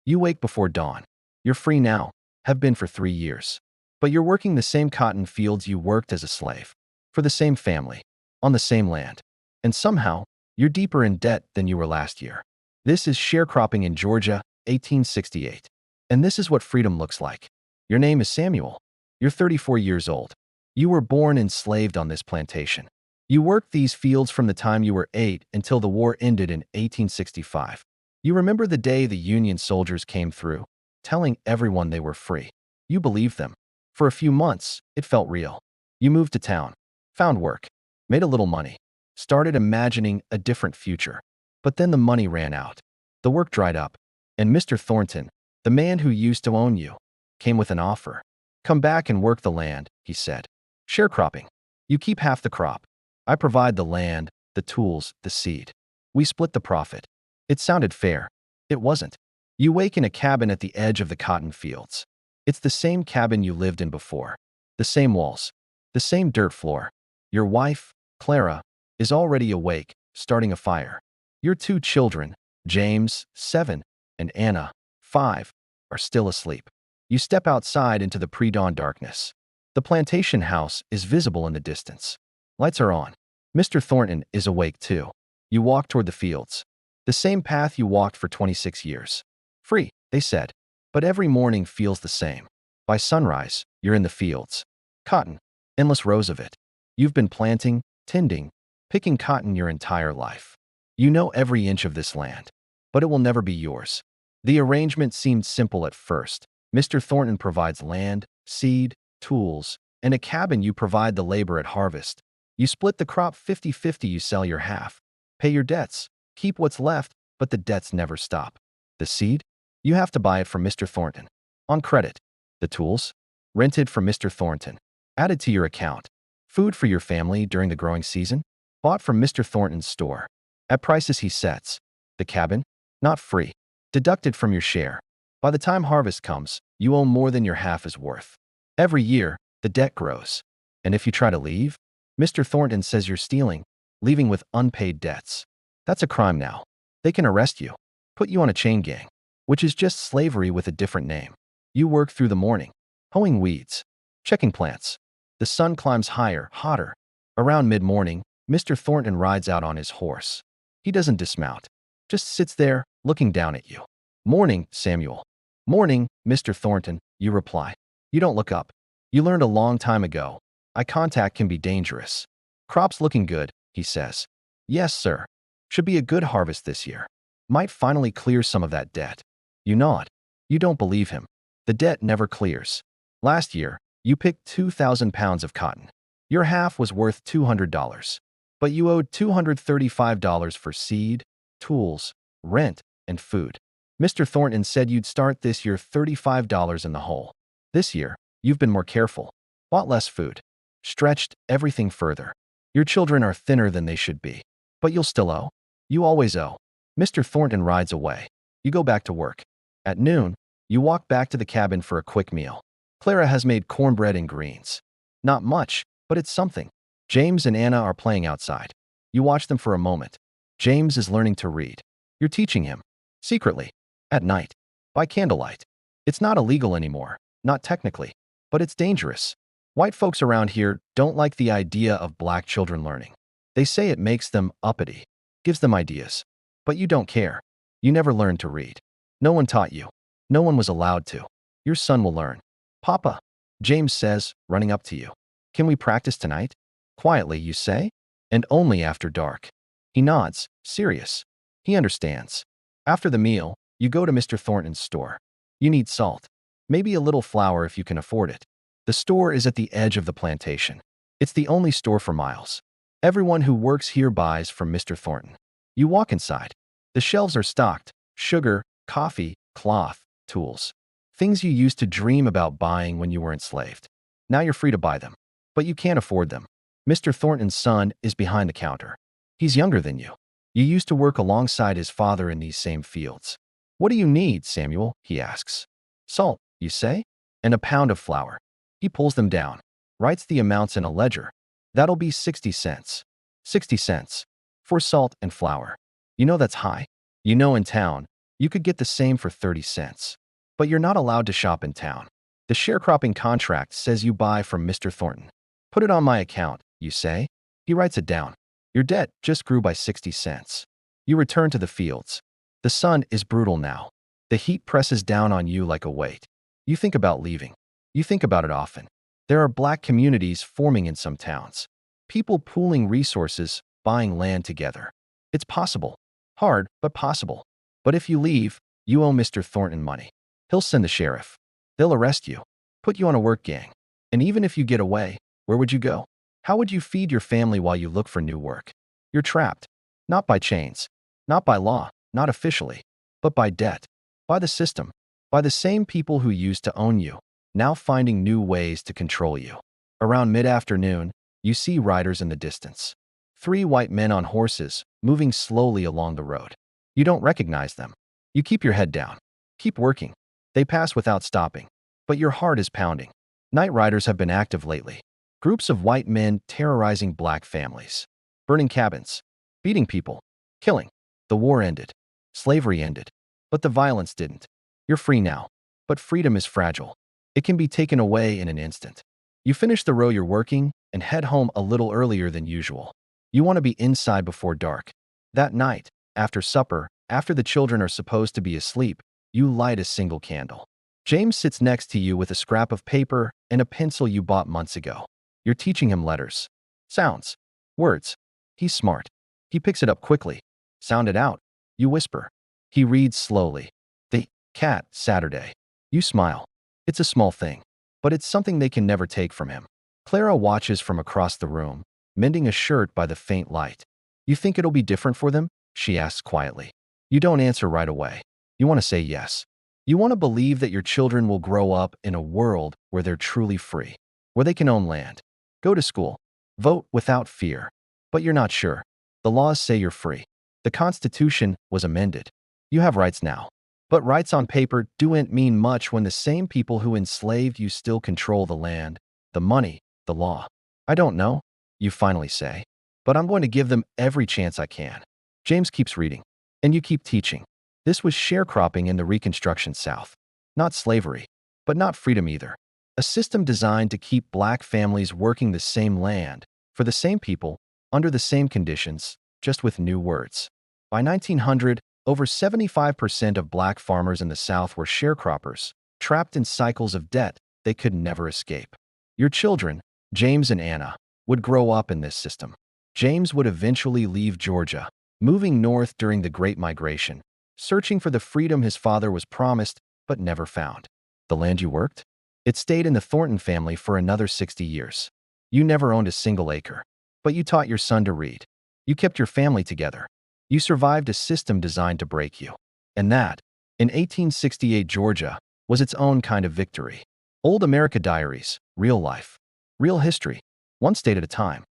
You wake before dawn. You're free now, have been for 3 years. But you're working the same cotton fields you worked as a slave, for the same family, on the same land. And somehow, you're deeper in debt than you were last year. This is Sharecropping in Georgia, 1868. And this is what freedom looks like. Your name is Samuel. You're 34 years old. You were born enslaved on this plantation. You worked these fields from the time you were 8 until the war ended in 1865. You remember the day the Union soldiers came through, telling everyone they were free. You believed them. For a few months, it felt real. You moved to town, found work, made a little money, started imagining a different future. But then the money ran out. The work dried up. And Mr. Thornton, the man who used to own you, came with an offer. Come back and work the land, he said. Sharecropping. You keep half the crop. I provide the land, the tools, the seed. We split the profit. It sounded fair. It wasn't. You wake in a cabin at the edge of the cotton fields. It's the same cabin you lived in before. The same walls. The same dirt floor. Your wife, Clara, is already awake, starting a fire. Your 2 children, James, 7, and Anna, 5, are still asleep. You step outside into the pre-dawn darkness. The plantation house is visible in the distance. Lights are on. Mr. Thornton is awake too. You walk toward the fields. The same path you walked for 26 years. Free, they said. But every morning feels the same. By sunrise, you're in the fields. Cotton, endless rows of it. You've been planting, tending, picking cotton your entire life. You know every inch of this land. But it will never be yours. The arrangement seemed simple at first. Mr. Thornton provides land, seed, tools, and a cabin. You provide the labor at harvest. You split the crop 50-50. You sell your half. Pay your debts. Keep what's left, but the debts never stop. The seed? You have to buy it from Mr. Thornton. On credit. The tools? Rented from Mr. Thornton. Added to your account. Food for your family during the growing season? Bought from Mr. Thornton's store. At prices he sets. The cabin? Not free. Deducted from your share. By the time harvest comes, you owe more than your half is worth. Every year, the debt grows. And if you try to leave, Mr. Thornton says you're stealing, leaving with unpaid debts. That's a crime now. They can arrest you, put you on a chain gang, which is just slavery with a different name. You work through the morning, hoeing weeds, checking plants. The sun climbs higher, hotter. Around mid-morning, Mr. Thornton rides out on his horse. He doesn't dismount, just sits there, looking down at you. Morning, Samuel. Morning, Mr. Thornton, you reply. You don't look up. You learned a long time ago. Eye contact can be dangerous. Crop's looking good, he says. Yes, sir. Should be a good harvest this year. Might finally clear some of that debt. You nod. You don't believe him. The debt never clears. Last year, you picked 2,000 pounds of cotton. Your half was worth $200. But you owed $235 for seed, tools, rent, and food. Mr. Thornton said you'd start this year $35 in the hole. This year, you've been more careful, bought less food, stretched everything further. Your children are thinner than they should be. But you'll still owe. You always owe. Mr. Thornton rides away. You go back to work. At noon, you walk back to the cabin for a quick meal. Clara has made cornbread and greens. Not much, but it's something. James and Anna are playing outside. You watch them for a moment. James is learning to read. You're teaching him. Secretly. At night. By candlelight. It's not illegal anymore. Not technically. But it's dangerous. White folks around here don't like the idea of black children learning. They say it makes them uppity. Gives them ideas. But you don't care. You never learned to read. No one taught you. No one was allowed to. Your son will learn. Papa, James says, running up to you. Can we practice tonight? Quietly, you say? And only after dark. He nods, serious. He understands. After the meal, you go to Mr. Thornton's store. You need salt. Maybe a little flour if you can afford it. The store is at the edge of the plantation. It's the only store for miles. Everyone who works here buys from Mr. Thornton. You walk inside. The shelves are stocked. Sugar, coffee, cloth, tools. Things you used to dream about buying when you were enslaved. Now you're free to buy them. But you can't afford them. Mr. Thornton's son is behind the counter. He's younger than you. You used to work alongside his father in these same fields. What do you need, Samuel? He asks. Salt, you say? And a pound of flour. He pulls them down, writes the amounts in a ledger. That'll be 60 cents. 60 cents. For salt and flour. You know that's high. You know in town, You could get the same for 30 cents. But you're not allowed to shop in town. The sharecropping contract says you buy from Mr. Thornton. Put it on my account, you say. He writes it down. Your debt just grew by 60 cents. You return to the fields. The sun is brutal now. The heat presses down on you like a weight. You think about leaving. You think about it often. There are black communities forming in some towns. People pooling resources, buying land together. It's possible. Hard, but possible. But if you leave, you owe Mr. Thornton money. He'll send the sheriff. They'll arrest you, put you on a work gang. And even if you get away, where would you go? How would you feed your family while you look for new work? You're trapped. Not by chains. Not by law. Not officially. But by debt. By the system. By the same people who used to own you, now finding new ways to control you. Around mid-afternoon, you see riders in the distance. 3 white men on horses, moving slowly along the road. You don't recognize them. You keep your head down. Keep working. They pass without stopping. But your heart is pounding. Night riders have been active lately. Groups of white men terrorizing black families. Burning cabins. Beating people. Killing. The war ended. Slavery ended. But the violence didn't. You're free now. But freedom is fragile. It can be taken away in an instant. You finish the row you're working and head home a little earlier than usual. You want to be inside before dark. That night, after supper, after the children are supposed to be asleep, you light a single candle. James sits next to you with a scrap of paper and a pencil you bought months ago. You're teaching him letters. Sounds. Words. He's smart. He picks it up quickly. Sound it out. You whisper. He reads slowly. The cat, Saturday. You smile. It's a small thing, but it's something they can never take from him. Clara watches from across the room, mending a shirt by the faint light. You think it'll be different for them? She asks quietly. You don't answer right away. You want to say yes. You want to believe that your children will grow up in a world where they're truly free, where they can own land, go to school, vote without fear. But you're not sure. The laws say you're free. The Constitution was amended. You have rights now. But rights on paper don't mean much when the same people who enslaved you still control the land, the money, the law. I don't know, you finally say. But I'm going to give them every chance I can. James keeps reading. And you keep teaching. This was sharecropping in the Reconstruction South. Not slavery, but not freedom either. A system designed to keep black families working the same land, for the same people, under the same conditions, just with new words. By 1900, over 75% of black farmers in the South were sharecroppers, trapped in cycles of debt they could never escape. Your children, James and Anna, would grow up in this system. James would eventually leave Georgia, moving north during the Great Migration, searching for the freedom his father was promised but never found. The land you worked? It stayed in the Thornton family for another 60 years. You never owned a single acre, but you taught your son to read. You kept your family together. You survived a system designed to break you. And that, in 1868 Georgia, was its own kind of victory. Old America Diaries, real life, real history, one state at a time.